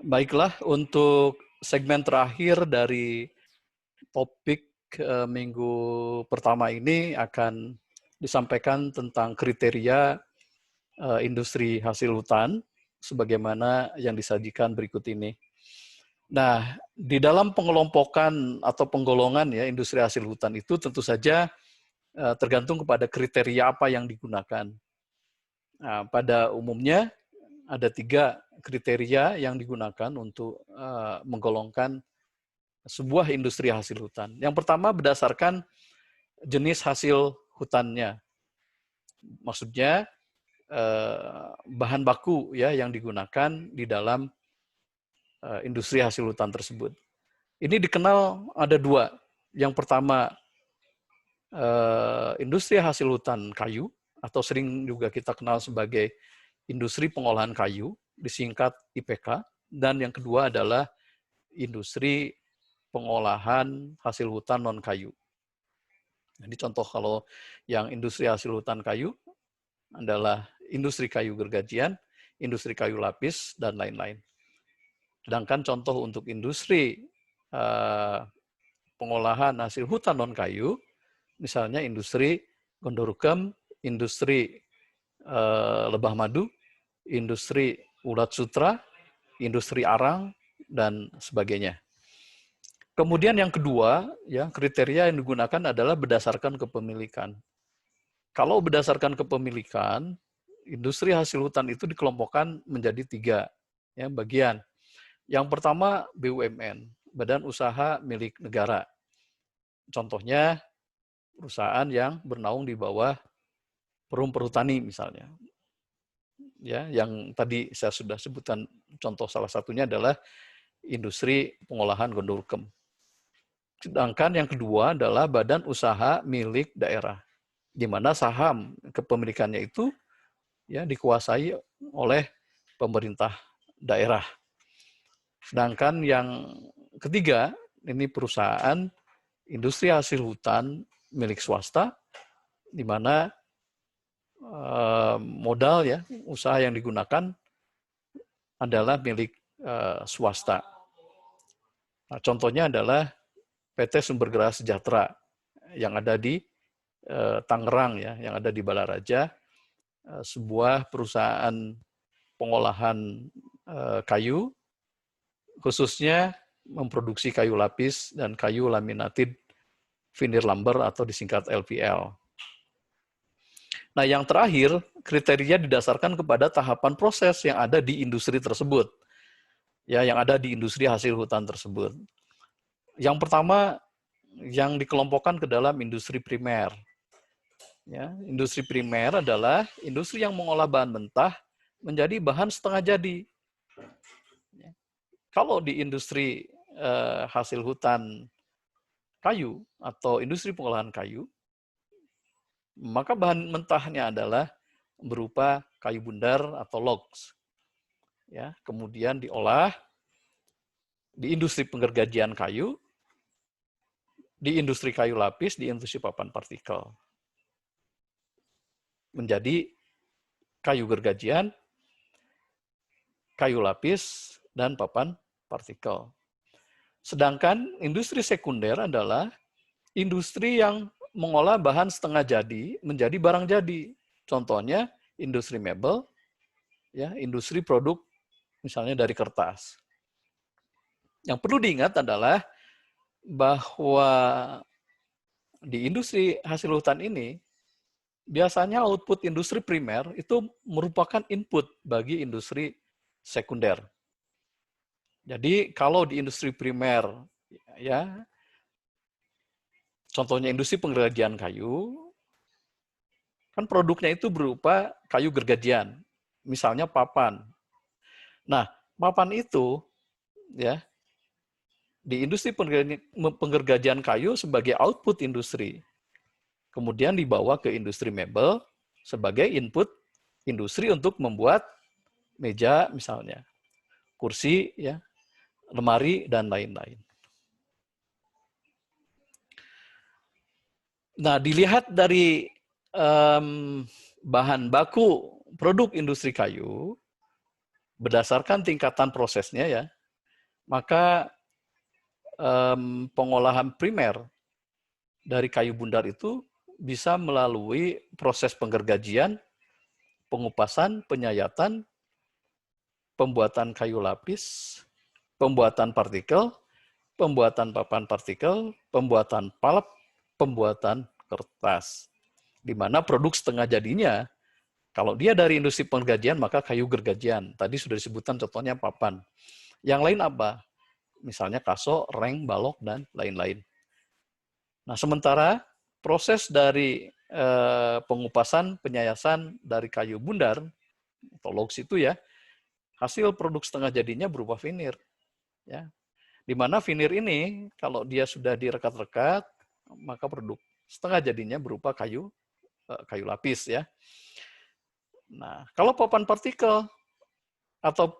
Baiklah, untuk segmen terakhir dari topik minggu pertama ini akan disampaikan tentang kriteria industri hasil hutan sebagaimana yang disajikan berikut ini. Nah, di dalam pengelompokan atau penggolongan ya industri hasil hutan itu tentu saja tergantung kepada kriteria apa yang digunakan. Nah, pada umumnya ada 3 kriteria yang digunakan untuk menggolongkan sebuah industri hasil hutan. Yang pertama berdasarkan jenis hasil hutannya. Maksudnya bahan baku ya yang digunakan di dalam industri hasil hutan tersebut. Ini dikenal ada 2. Yang pertama industri hasil hutan kayu atau sering juga kita kenal sebagai industri pengolahan kayu, disingkat IPK, dan yang kedua adalah industri pengolahan hasil hutan non kayu. Jadi contoh kalau yang industri hasil hutan kayu adalah industri kayu gergajian, industri kayu lapis, dan lain-lain. Sedangkan contoh untuk industri pengolahan hasil hutan non kayu, misalnya industri gondorukem, industri lebah madu, industri ulat sutra, industri arang, dan sebagainya. Kemudian yang kedua, ya kriteria yang digunakan adalah berdasarkan kepemilikan. Kalau berdasarkan kepemilikan, industri hasil hutan itu dikelompokkan menjadi 3 ya, bagian. Yang pertama BUMN, Badan Usaha Milik Negara. Contohnya perusahaan yang bernaung di bawah Perum Perhutani misalnya. Ya, yang tadi saya sudah sebutkan contoh salah satunya adalah industri pengolahan gondorukem. Sedangkan yang kedua adalah badan usaha milik daerah, di mana saham kepemilikannya itu ya dikuasai oleh pemerintah daerah. Sedangkan yang ketiga, ini perusahaan industri hasil hutan milik swasta, di mana modal ya usaha yang digunakan adalah milik swasta. Nah, contohnya adalah PT Sumber Gerak Sejahtera yang ada di Tangerang ya, yang ada di Balaraja, sebuah perusahaan pengolahan kayu, khususnya memproduksi kayu lapis dan kayu laminated veneer lumber atau disingkat LVL. Nah, yang terakhir, kriteria didasarkan kepada tahapan proses yang ada di industri tersebut. Ya, yang ada di industri hasil hutan tersebut. Yang pertama yang dikelompokkan ke dalam industri primer. Ya, industri primer adalah industri yang mengolah bahan mentah menjadi bahan setengah jadi. Ya. Kalau di industri hasil hutan kayu atau industri pengolahan kayu, maka bahan mentahnya adalah berupa kayu bundar atau logs. Ya, kemudian diolah di industri penggergajian kayu, di industri kayu lapis, di industri papan partikel. Menjadi kayu gergajian, kayu lapis, dan papan partikel. Sedangkan industri sekunder adalah industri yang mengolah bahan setengah jadi menjadi barang jadi. Contohnya industri mebel, ya, industri produk misalnya dari kertas. Yang perlu diingat adalah bahwa di industri hasil hutan ini biasanya output industri primer itu merupakan input bagi industri sekunder. Jadi kalau di industri primer ya contohnya industri penggergajian kayu kan produknya itu berupa kayu gergajian, misalnya papan. Nah, papan itu ya di industri penggergajian kayu sebagai output industri. Kemudian dibawa ke industri mebel sebagai input industri untuk membuat meja misalnya, kursi ya, lemari dan lain-lain. Nah, dilihat dari bahan baku produk industri kayu, berdasarkan tingkatan prosesnya ya, maka pengolahan primer dari kayu bundar itu bisa melalui proses penggergajian, pengupasan, penyayatan, pembuatan kayu lapis, pembuatan partikel, pembuatan papan partikel, pembuatan pulp, pembuatan kertas. Di mana produk setengah jadinya, kalau dia dari industri penggergajian, maka kayu gergajian. Tadi sudah disebutkan contohnya papan. Yang lain apa? Misalnya kaso, reng, balok, dan lain-lain. Nah, sementara proses dari pengupasan, penyayasan dari kayu bundar, atau logs itu ya, hasil produk setengah jadinya berupa vinir. Ya. Di mana vinir ini, kalau dia sudah direkat-rekat, maka produk setengah jadinya berupa kayu lapis. Ya. Nah, kalau papan partikel atau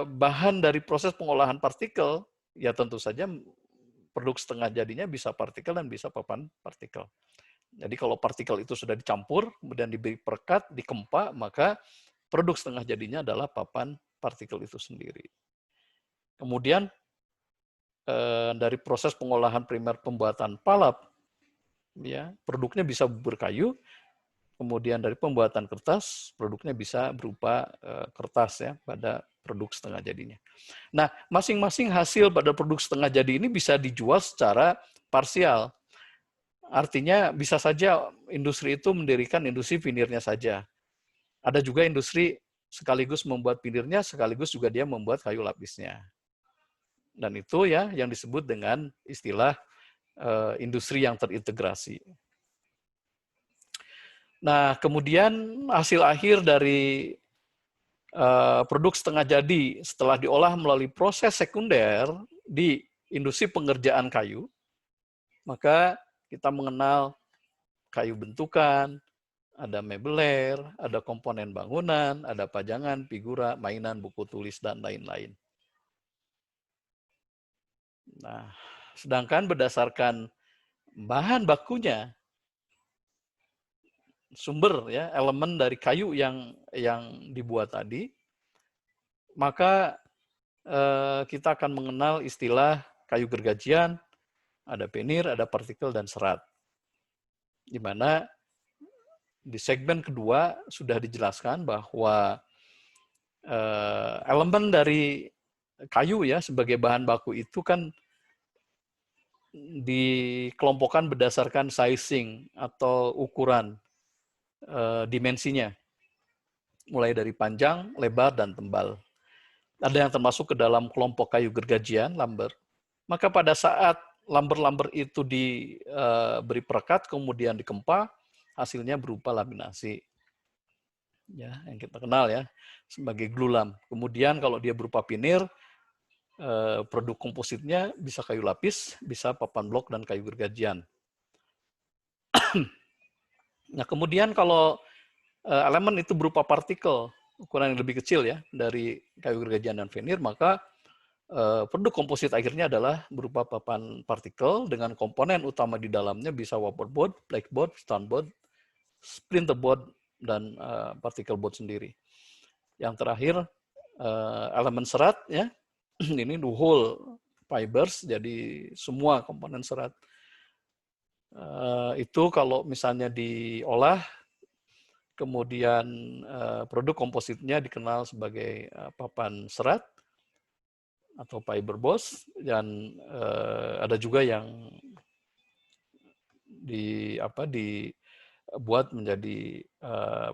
bahan dari proses pengolahan partikel, ya tentu saja produk setengah jadinya bisa partikel dan bisa papan partikel. Jadi kalau partikel itu sudah dicampur, kemudian diberi perekat, dikempa, maka produk setengah jadinya adalah papan partikel itu sendiri. Kemudian dari proses pengolahan primer pembuatan pulp, ya produknya bisa berkayu. Kemudian dari pembuatan kertas, produknya bisa berupa kertas ya pada produk setengah jadinya. Nah, masing-masing hasil pada produk setengah jadi ini bisa dijual secara parsial. Artinya bisa saja industri itu mendirikan industri vinirnya saja. Ada juga industri sekaligus membuat vinirnya, sekaligus juga dia membuat kayu lapisnya. Dan itu ya yang disebut dengan istilah industri yang terintegrasi. Nah, kemudian hasil akhir dari produk setengah jadi setelah diolah melalui proses sekunder di industri pengerjaan kayu, maka kita mengenal kayu bentukan, ada mebeler, ada komponen bangunan, ada pajangan, figura, mainan, buku tulis, dan lain-lain. Nah, sedangkan berdasarkan bahan bakunya, sumber ya elemen dari kayu yang dibuat tadi, maka kita akan mengenal istilah kayu gergajian, ada penir, ada partikel, dan serat. Di mana di segmen kedua sudah dijelaskan bahwa elemen dari kayu ya sebagai bahan baku itu kan dikelompokkan berdasarkan sizing atau ukuran dimensinya, mulai dari panjang, lebar, dan tebal. Ada yang termasuk ke dalam kelompok kayu gergajian, lumber. Maka pada saat lumber-lumber itu diberi perekat, kemudian dikempa, hasilnya berupa laminasi. Ya, yang kita kenal ya sebagai glulam. Kemudian kalau dia berupa vinir, produk kompositnya bisa kayu lapis, bisa papan blok, dan kayu gergajian. Nah, kemudian kalau elemen itu berupa partikel, ukuran yang lebih kecil ya dari kayu gergajian dan vinir, maka produk komposit akhirnya adalah berupa papan partikel dengan komponen utama di dalamnya bisa waterboard, blackboard, stoneboard, splinterboard, dan particle board sendiri. Yang terakhir elemen serat ya, ini the whole fibers, jadi semua komponen serat. Itu kalau misalnya diolah, kemudian produk kompositnya dikenal sebagai papan serat atau fiberboard, dan ada juga yang dibuat menjadi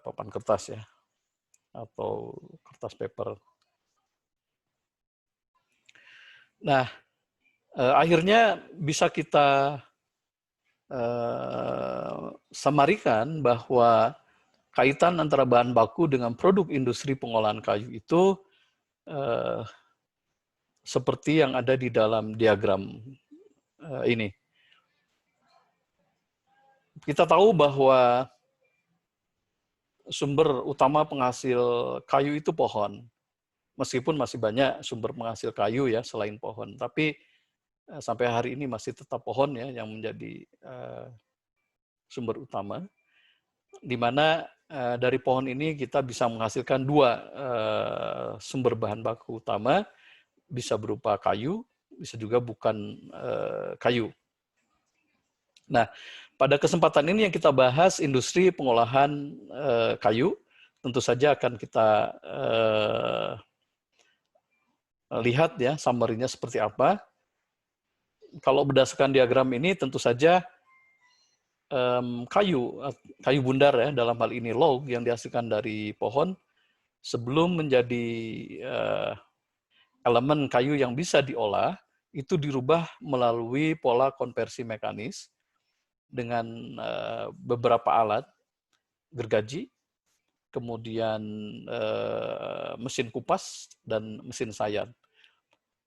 papan kertas ya atau kertas paper. Nah, akhirnya bisa kita samarikan bahwa kaitan antara bahan baku dengan produk industri pengolahan kayu itu seperti yang ada di dalam diagram ini. Kita tahu bahwa sumber utama penghasil kayu itu pohon. Meskipun masih banyak sumber penghasil kayu ya selain pohon, tapi sampai hari ini masih tetap pohon ya yang menjadi sumber utama. Di mana dari pohon ini kita bisa menghasilkan dua sumber bahan baku utama, bisa berupa kayu, bisa juga bukan kayu. Nah, pada kesempatan ini yang kita bahas industri pengolahan kayu, tentu saja akan kita lihat ya summary-nya seperti apa. Kalau berdasarkan diagram ini tentu saja kayu bundar ya, dalam hal ini log yang dihasilkan dari pohon, sebelum menjadi elemen kayu yang bisa diolah, itu dirubah melalui pola konversi mekanis dengan beberapa alat, gergaji, kemudian mesin kupas, dan mesin sayat.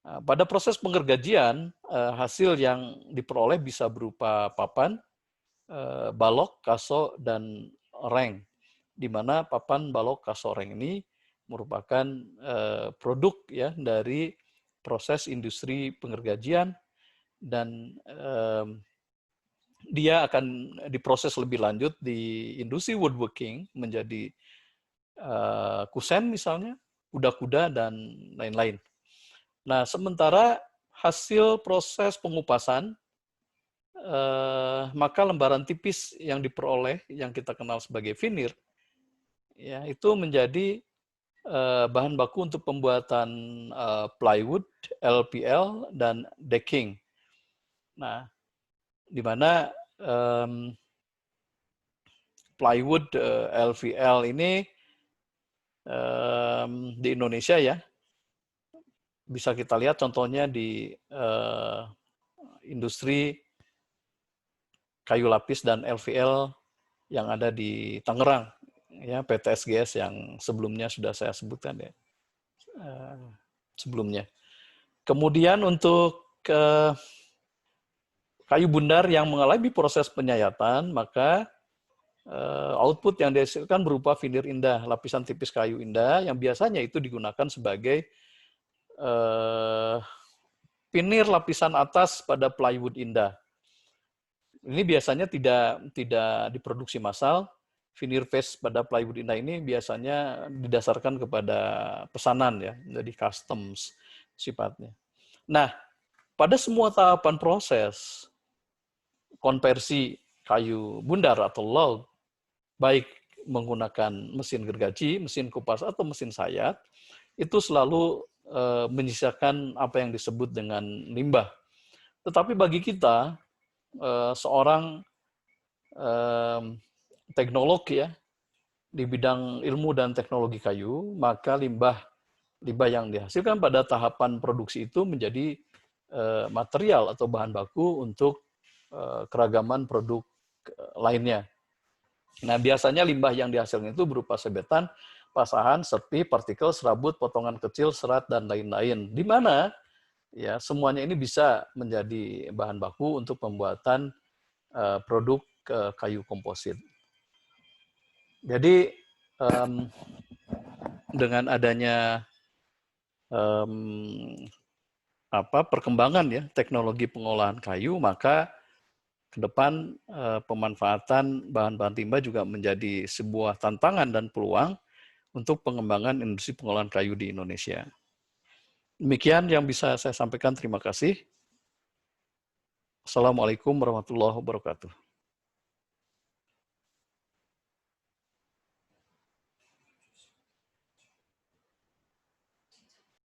Pada proses pengergajian, hasil yang diperoleh bisa berupa papan, balok, kaso, dan reng, di mana papan, balok, kaso, reng ini merupakan produk ya dari proses industri pengergajian, dan dia akan diproses lebih lanjut di industri woodworking menjadi kusen misalnya, kuda-kuda, dan lain-lain. Nah, sementara hasil proses pengupasan, maka lembaran tipis yang diperoleh, yang kita kenal sebagai veneer, ya, itu menjadi bahan baku untuk pembuatan plywood, LPL, dan decking. Nah, di mana plywood LVL ini di Indonesia ya, bisa kita lihat contohnya di industri kayu lapis dan LVL yang ada di Tangerang, ya, PT SGS yang sebelumnya sudah saya sebutkan ya sebelumnya. Kemudian untuk kayu bundar yang mengalami proses penyayatan, maka output yang dihasilkan berupa veneer indah, lapisan tipis kayu indah yang biasanya itu digunakan sebagai veneer lapisan atas pada plywood indah. Ini biasanya tidak diproduksi massal. Veneer face pada plywood indah ini biasanya didasarkan kepada pesanan ya, jadi customs sifatnya. Nah, pada semua tahapan proses konversi kayu bundar atau log, baik menggunakan mesin gergaji, mesin kupas, atau mesin sayat, itu selalu menyisakan apa yang disebut dengan limbah. Tetapi bagi kita, seorang teknolog ya, di bidang ilmu dan teknologi kayu, maka limbah yang dihasilkan pada tahapan produksi itu menjadi material atau bahan baku untuk keragaman produk lainnya. Nah, biasanya limbah yang dihasilkan itu berupa sebetan, pasahan, serpi, partikel, serabut, potongan kecil, serat, dan lain-lain. Di mana ya semuanya ini bisa menjadi bahan baku untuk pembuatan produk kayu komposit. Jadi dengan adanya perkembangan ya teknologi pengolahan kayu, maka ke depan pemanfaatan bahan-bahan timah juga menjadi sebuah tantangan dan peluang untuk pengembangan industri pengolahan kayu di Indonesia. Demikian yang bisa saya sampaikan. Terima kasih. Assalamualaikum warahmatullahi wabarakatuh.